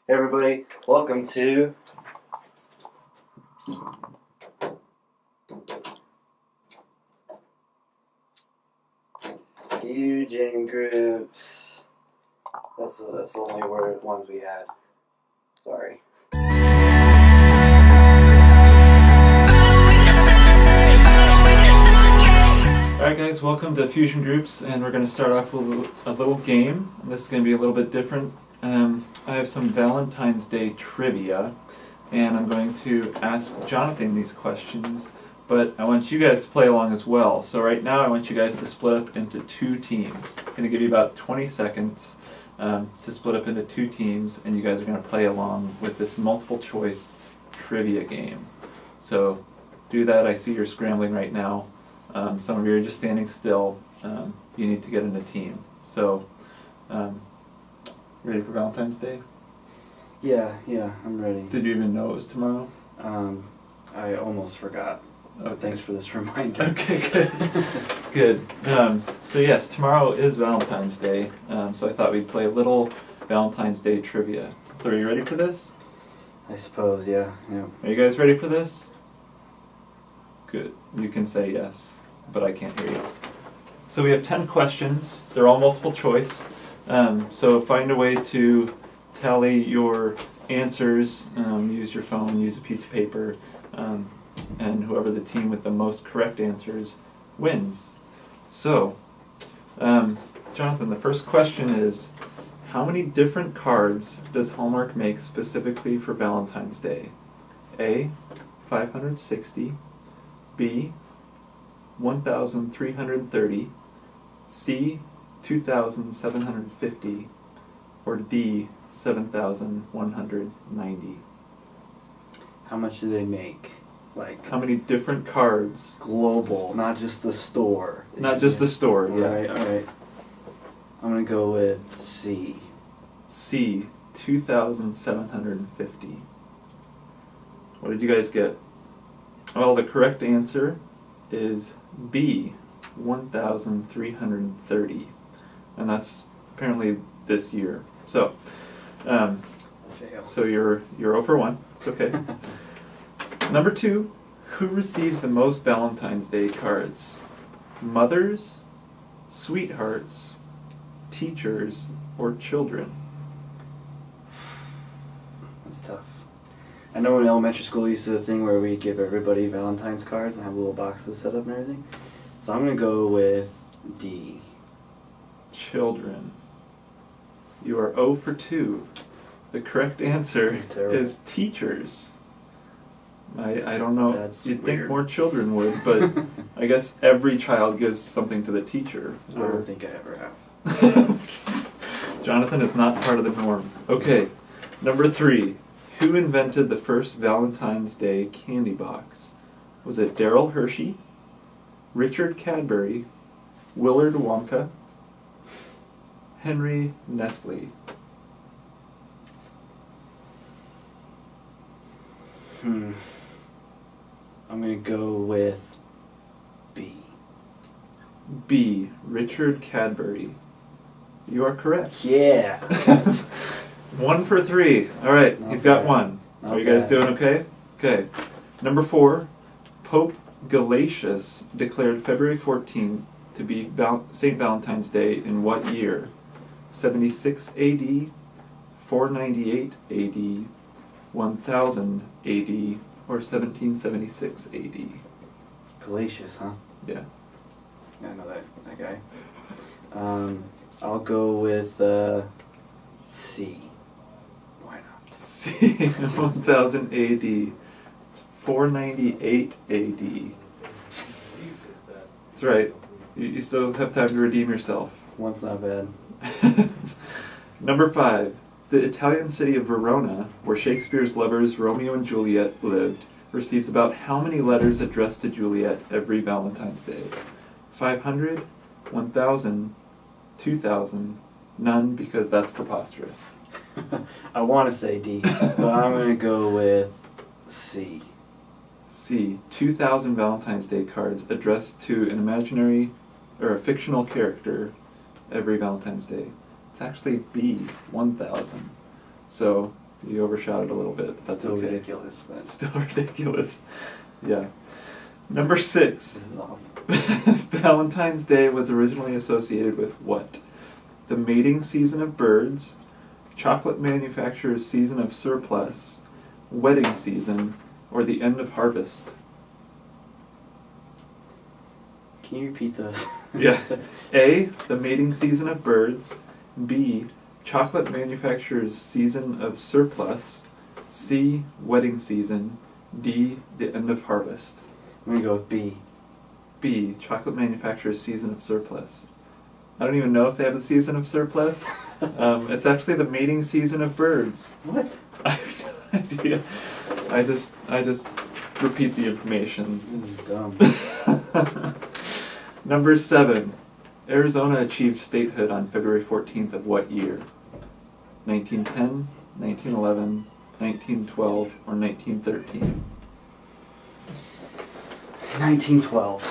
Hey everybody, welcome to Fusion Groups. That's the only ones we had. Sorry. Alright guys, welcome to Fusion Groups, and we're going to start off with a little game. This is going to be a little bit different. I have some Valentine's Day trivia, and I'm going to ask Jonathan these questions, but I want you guys to play along as well. So right now I want you guys to split up into two teams. I'm going to give you about 20 seconds to split up into two teams, and you guys are going to play along with this multiple choice trivia game. So do that. I see you're scrambling right now. Some of you are just standing still. You need to get in a team. So, ready for Valentine's Day? Yeah, I'm ready. Did you even know it was tomorrow? I almost forgot. Okay. Thanks for this reminder. Okay, good. Good. So yes, tomorrow is Valentine's Day. So I thought we'd play a little Valentine's Day trivia. So are you ready for this? I suppose, yeah. Are you guys ready for this? Good. You can say yes, but I can't hear you. So we have 10 questions. They're all multiple choice. So find a way to tally your answers. Use your phone, use a piece of paper, and whoever the team with the most correct answers wins. So, Jonathan, the first question is, how many different cards does Hallmark make specifically for Valentine's Day? A, 560. B, 1,330, C, 2,750, or D, 7,190. How much do they make? Like, how many different cards? global, not just the store. Not just the store, yeah. Alright. I'm gonna go with C. C, 2,750. What did you guys get? Well, the correct answer is B, 1,330, and that's apparently this year. So, so you're 0 for 1. It's okay. Number 2, who receives the most Valentine's Day cards? Mothers, sweethearts, teachers, or children? That's tough. I know in elementary school we used to do a thing where we give everybody Valentine's cards and have little boxes set up and everything. So I'm going to go with D. Children. You are 0 for 2. The correct answer is teachers. I don't know. That's You'd weird. think more children would, but I guess every child gives something to the teacher. I don't think I ever have. Jonathan is not part of the norm. Okay, number 3. Who invented the first Valentine's Day candy box? Was it Darrell Hershey, Richard Cadbury, Willard Wonka, Henry Nestle? I'm going to go with B. B, Richard Cadbury. You are correct. Yeah. 1 for 3. All right, he's got 1. Are you guys doing okay? Okay. Number 4, Pope Gelasius declared February 14th to be St. Valentine's Day in what year? 76 AD, 498 AD, 1000 AD, or 1776 AD? Galatius, huh? Yeah. I know that guy. I'll go with C. Why not? C, 1000 AD. It's 498 AD. That's right. You still have time to redeem yourself. One's not bad. Number 5. The Italian city of Verona, where Shakespeare's lovers Romeo and Juliet lived, receives about how many letters addressed to Juliet every Valentine's Day? 500, 1,000, 2,000, none, because that's preposterous. I want to say D, but I'm going to go with C. C. 2,000 Valentine's Day cards addressed to an imaginary or a fictional character every Valentine's Day. It's actually B, 1,000. So You overshot it a little bit. That's Still okay. ridiculous, but It's still ridiculous. Yeah. Number 6. this is awful. Valentine's Day was originally associated with what? The mating season of birds, chocolate manufacturer's season of surplus, wedding season, or the end of harvest? Can you repeat those? Yeah. A, the mating season of birds. B, chocolate manufacturer's season of surplus. C, wedding season. D, the end of harvest. I'm gonna go with B. B, chocolate manufacturer's season of surplus. I don't even know if they have a season of surplus. It's actually the mating season of birds. What? I have no idea. I just repeat the information. This is dumb. Number 7. Arizona achieved statehood on February 14th of what year? 1910, 1911, 1912, or 1913? 1912.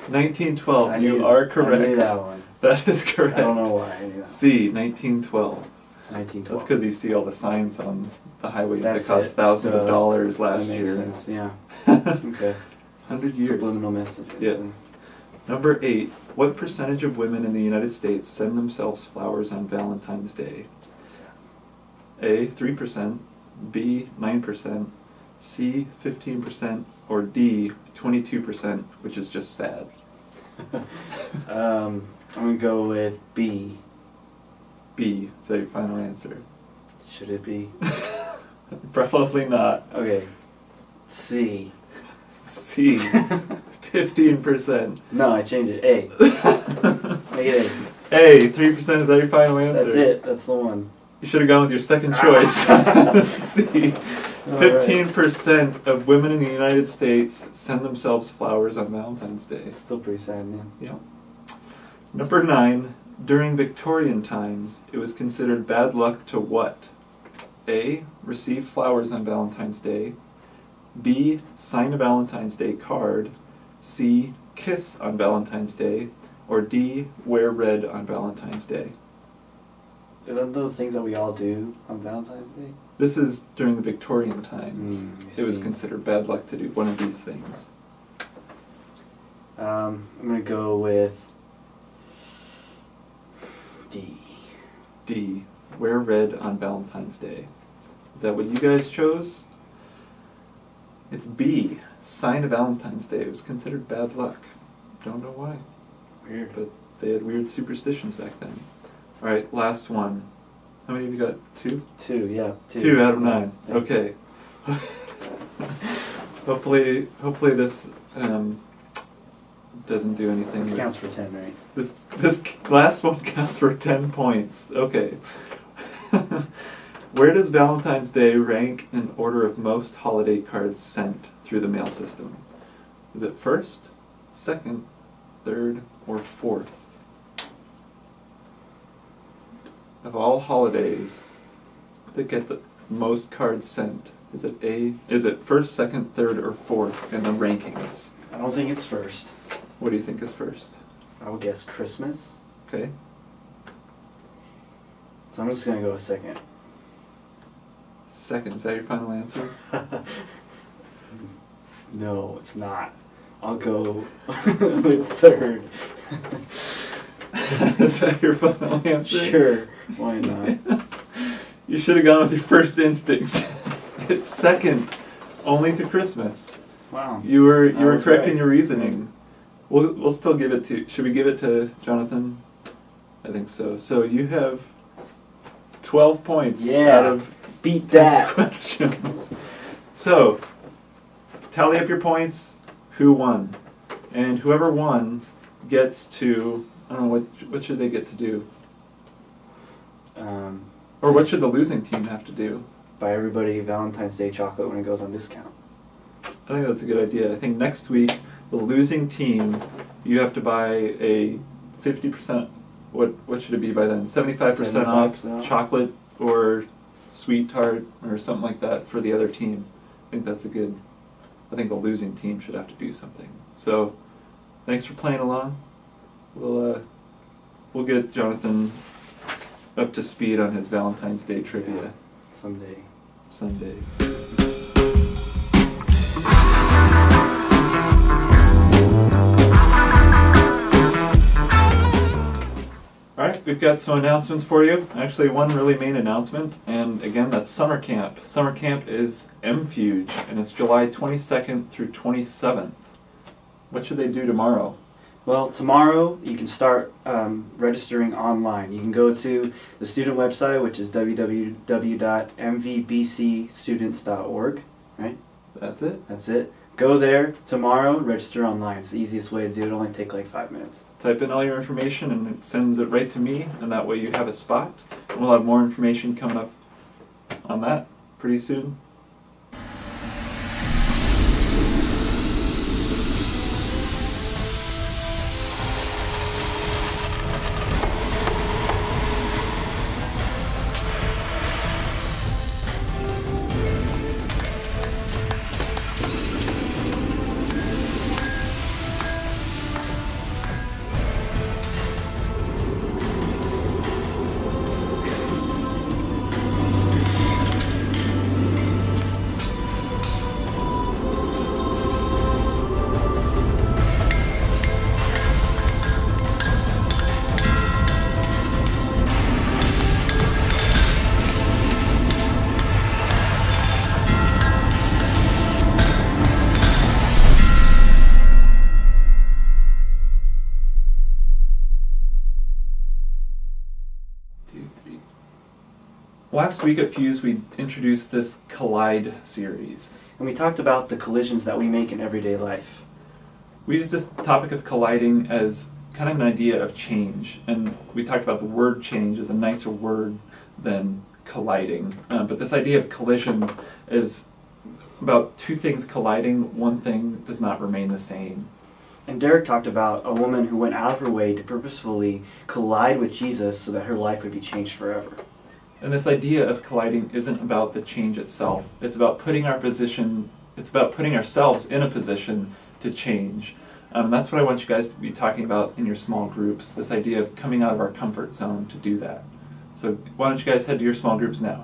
1912. I You knew- are I correct. knew that one. That is correct. I don't know why I knew that. C, 1912. 1912. That's because you see all the signs on the highways That's that cost it. thousands of Duh. dollars That last makes year. sense, yeah. Okay. 100 years. Subliminal messages. Yes. Number 8. What percentage of women in the United States send themselves flowers on Valentine's Day? A, 3%, B, 9%, C, 15%, or D, 22%, which is just sad. I'm gonna go with B. B, is that your final answer? Should it be? Probably not. Okay. C. C, 15%. No, I changed it. A. Make it A, 3%, is that your final A. answer? That's it. That's the one. You should have gone with your second choice. C. All right. 15% of women in the United States send themselves flowers on Valentine's Day. It's still pretty sad, man. Yeah. Number 9. During Victorian times, it was considered bad luck to what? A. Receive flowers on Valentine's Day. B. Sign a Valentine's Day card. C. Kiss on Valentine's Day. Or D. Wear red on Valentine's Day. Is that those things that we all do on Valentine's Day? This is during the Victorian times. I It was see. considered bad luck to do one of these things. I'm gonna go with D. D. Wear red on Valentine's Day. Is that what you guys chose? It's B. Sign a Valentine's Day. It was considered bad luck. Don't know why, Weird. but they had weird superstitions back then. Alright, last one. How many have you got? 2? 2, yeah. 2 out of 9. Thanks. Okay. hopefully this doesn't do anything. This with- counts for 10, right? This last one counts for 10 points. Okay. Where does Valentine's Day rank in order of most holiday cards sent through the mail system? Is it first, second, third, or fourth? Of all holidays that get the most cards sent, is it first, second, third, or fourth in the rankings? I don't think it's first. What do you think is first? I would guess Christmas. Okay. So I'm just gonna go with second. Second, is that your final answer? No, it's not. I'll go with third. Is that your final answer? Sure, why not? You should have gone with your first instinct. It's second, only to Christmas. Wow. You were I was correct in right. your reasoning. We'll still give it to. Should we give it to Jonathan? I think so. So you have 12 points Yeah. out of Beat 10 that. questions. So tally up your points. Who won? And whoever won gets to. I don't know what should they get to do, or what should the losing team have to do? Buy everybody Valentine's Day chocolate when it goes on discount. I think that's a good idea. I think next week, the losing team, you have to buy a 50%, what should it be by then? 75% off 75% off. chocolate or sweet tart or something like that for the other team. I think that's I think the losing team should have to do something. So, thanks for playing along. We'll get Jonathan up to speed on his Valentine's Day trivia. Someday. Sunday. Alright, we've got some announcements for you. Actually, one really main announcement, and again, that's summer camp. Summer camp is MFuge, and it's July 22nd through 27th. What should they do tomorrow? Well, tomorrow you can start registering online. You can go to the student website, which is www.mvbcstudents.org, right? That's it? That's it. Go there tomorrow, register online. It's the easiest way to do it. It'll only take like 5 minutes. Type in all your information and it sends it right to me, and that way you have a spot. And we'll have more information coming up on that pretty soon. Last week at Fuse we introduced this Collide series. And we talked about the collisions that we make in everyday life. We used this topic of colliding as kind of an idea of change, and we talked about the word change as a nicer word than colliding. But this idea of collisions is about two things colliding, one thing does not remain the same. And Derek talked about a woman who went out of her way to purposefully collide with Jesus so that her life would be changed forever. And this idea of colliding isn't about the change itself. It's about putting ourselves in a position to change. That's what I want you guys to be talking about in your small groups, this idea of coming out of our comfort zone to do that. So why don't you guys head to your small groups now?